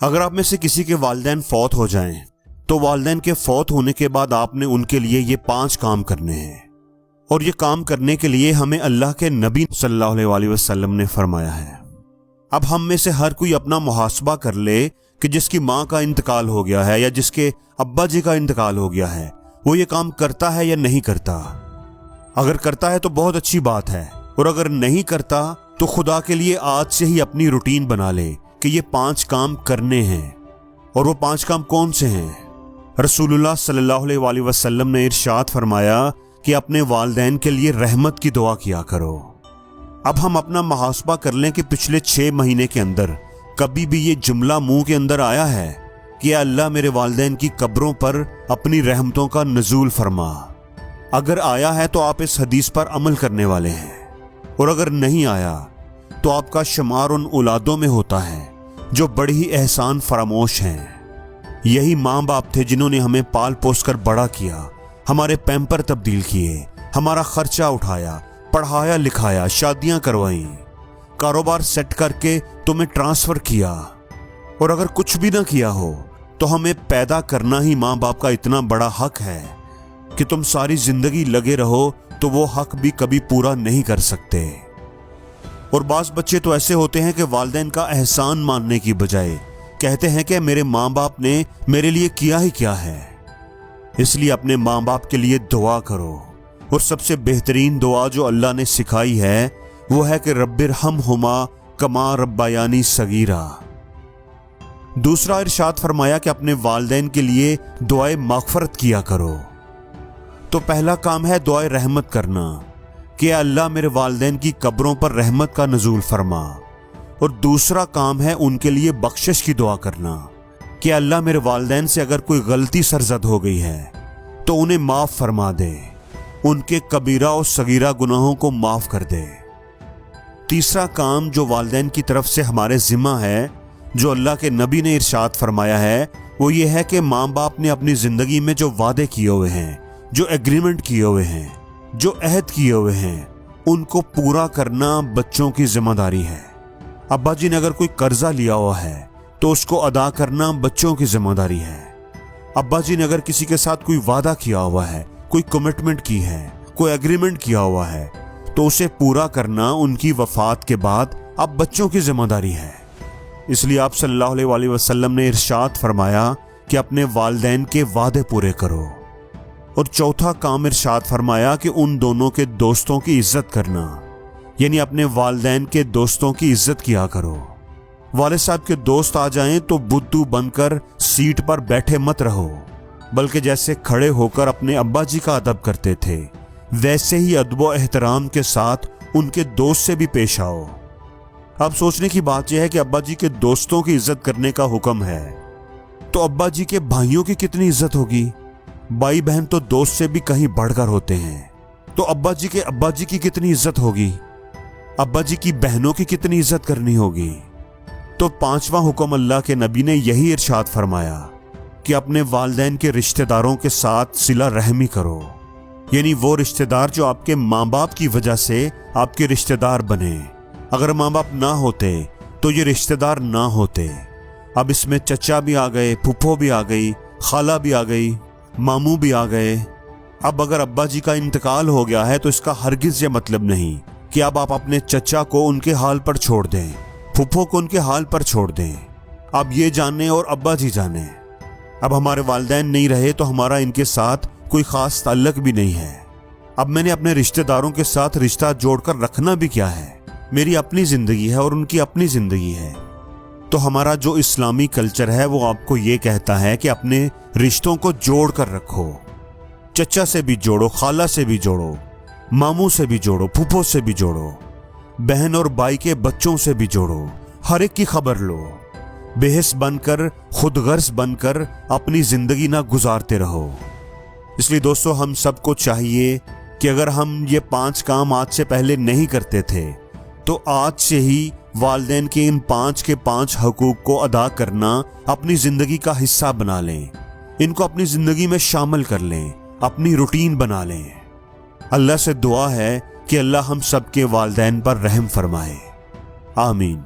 اگر آپ میں سے کسی کے والدین فوت ہو جائیں تو والدین کے فوت ہونے کے بعد آپ نے ان کے لیے یہ 5 کام کرنے ہیں، اور یہ کام کرنے کے لیے ہمیں اللہ کے نبی صلی اللہ علیہ وسلم نے فرمایا ہے۔ اب ہم میں سے ہر کوئی اپنا محاسبہ کر لے کہ جس کی ماں کا انتقال ہو گیا ہے یا جس کے ابا جی کا انتقال ہو گیا ہے وہ یہ کام کرتا ہے یا نہیں کرتا۔ اگر کرتا ہے تو بہت اچھی بات ہے، اور اگر نہیں کرتا تو خدا کے لیے آج سے ہی اپنی روٹین بنا لے کہ یہ 5 کام کرنے ہیں۔ اور وہ 5 کام کون سے ہیں؟ رسول اللہ صلی اللہ علیہ وسلم نے ارشاد فرمایا کہ اپنے والدین کے لیے رحمت کی دعا کیا کرو۔ اب ہم اپنا محاسبہ کر لیں کہ پچھلے 6 مہینے کے اندر کبھی بھی یہ جملہ منہ کے اندر آیا ہے کہ اللہ میرے والدین کی قبروں پر اپنی رحمتوں کا نزول فرما۔ اگر آیا ہے تو آپ اس حدیث پر عمل کرنے والے ہیں، اور اگر نہیں آیا تو آپ کا شمار ان اولادوں میں ہوتا ہے جو بڑی ہی احسان فراموش ہیں۔ یہی ماں باپ تھے جنہوں نے ہمیں پال پوس کر بڑا کیا، ہمارے پیمپر تبدیل کیے، ہمارا خرچہ اٹھایا، پڑھایا لکھایا، شادیاں کروائیں، کاروبار سیٹ کر کے تمہیں ٹرانسفر کیا۔ اور اگر کچھ بھی نہ کیا ہو تو ہمیں پیدا کرنا ہی ماں باپ کا اتنا بڑا حق ہے کہ تم ساری زندگی لگے رہو تو وہ حق بھی کبھی پورا نہیں کر سکتے۔ اور بعض بچے تو ایسے ہوتے ہیں کہ والدین کا احسان ماننے کی بجائے کہتے ہیں کہ میرے ماں باپ نے میرے لیے کیا ہی کیا ہے۔ اس لیے اپنے ماں باپ کے لیے دعا کرو، اور سب سے بہترین دعا جو اللہ نے سکھائی ہے وہ ہے کہ رب ارحمہما کما ربیانی صغیرا۔ دوسرا ارشاد فرمایا کہ اپنے والدین کے لیے دعائے مغفرت کیا کرو۔ تو پہلا کام ہے دعائے رحمت کرنا کہ اللہ میرے والدین کی قبروں پر رحمت کا نزول فرما، اور دوسرا کام ہے ان کے لیے بخشش کی دعا کرنا کہ اللہ میرے والدین سے اگر کوئی غلطی سرزد ہو گئی ہے تو انہیں معاف فرما دے، ان کے کبیرہ اور صغیرہ گناہوں کو معاف کر دے۔ تیسرا کام جو والدین کی طرف سے ہمارے ذمہ ہے، جو اللہ کے نبی نے ارشاد فرمایا ہے، وہ یہ ہے کہ ماں باپ نے اپنی زندگی میں جو وعدے کیے ہوئے ہیں، جو ایگریمنٹ کیے ہوئے ہیں، جو عہد کیے ہوئے ہیں، ان کو پورا کرنا بچوں کی ذمہ داری ہے۔ ابا جی نے اگر کوئی قرضہ لیا ہوا ہے تو اس کو ادا کرنا بچوں کی ذمہ داری ہے۔ ابا جی نے اگر کسی کے ساتھ کوئی وعدہ کیا ہوا ہے، کوئی کمٹمنٹ کی ہے، کوئی ایگریمنٹ کیا ہوا ہے، تو اسے پورا کرنا ان کی وفات کے بعد اب بچوں کی ذمہ داری ہے۔ اس لیے آپ صلی اللہ علیہ وسلم نے ارشاد فرمایا کہ اپنے والدین کے وعدے پورے کرو۔ اور چوتھا کام ارشاد فرمایا کہ ان دونوں کے دوستوں کی عزت کرنا، یعنی اپنے والدین کے دوستوں کی عزت کیا کرو۔ والد صاحب کے دوست آ جائیں تو بدھو بن کر سیٹ پر بیٹھے مت رہو، بلکہ جیسے کھڑے ہو کر اپنے ابا جی کا ادب کرتے تھے ویسے ہی ادب و احترام کے ساتھ ان کے دوست سے بھی پیش آؤ۔ اب سوچنے کی بات یہ ہے کہ ابا جی کے دوستوں کی عزت کرنے کا حکم ہے، تو ابا جی کے بھائیوں کی کتنی عزت ہوگی؟ بھائی بہن تو دوست سے بھی کہیں بڑھ کر ہوتے ہیں، تو ابا جی کے ابا جی کی کتنی عزت ہوگی؟ ابا جی کی بہنوں کی کتنی عزت کرنی ہوگی؟ تو 5واں حکم اللہ کے نبی نے یہی ارشاد فرمایا کہ اپنے والدین کے رشتہ داروں کے ساتھ صلہ رحمی کرو، یعنی وہ رشتہ دار جو آپ کے ماں باپ کی وجہ سے آپ کے رشتہ دار بنے۔ اگر ماں باپ نہ ہوتے تو یہ رشتہ دار نہ ہوتے۔ اب اس میں چچا بھی آ گئے، پھپھو بھی آ گئی، خالہ بھی آ گئی، ماموں بھی آ گئے۔ اب اگر ابا جی کا انتقال ہو گیا ہے تو اس کا ہرگز یہ مطلب نہیں کہ اب آپ اپنے چچا کو ان کے حال پر چھوڑ دیں، پھپھو کو ان کے حال پر چھوڑ دیں۔ اب یہ جانیں اور ابا جی جانیں، اب ہمارے والدین نہیں رہے تو ہمارا ان کے ساتھ کوئی خاص تعلق بھی نہیں ہے۔ اب میں نے اپنے رشتہ داروں کے ساتھ رشتہ جوڑ کر رکھنا بھی کیا ہے؟ میری اپنی زندگی ہے اور ان کی اپنی زندگی ہے۔ تو ہمارا جو اسلامی کلچر ہے وہ آپ کو یہ کہتا ہے کہ اپنے رشتوں کو جوڑ کر رکھو، چچا سے بھی جوڑو، خالہ سے بھی جوڑو، ماموں سے بھی جوڑو، پھپھو سے بھی جوڑو، بہن اور بھائی کے بچوں سے بھی جوڑو، ہر ایک کی خبر لو۔ بے حس بن کر، خود غرض بن کر اپنی زندگی نہ گزارتے رہو۔ اس لیے دوستو، ہم سب کو چاہیے کہ اگر ہم یہ 5 کام آج سے پہلے نہیں کرتے تھے تو آج سے ہی والدین کے ان 5 کے 5 حقوق کو ادا کرنا اپنی زندگی کا حصہ بنا لیں، ان کو اپنی زندگی میں شامل کر لیں، اپنی روٹین بنا لیں۔ اللہ سے دعا ہے کہ اللہ ہم سب کے والدین پر رحم فرمائے، آمین۔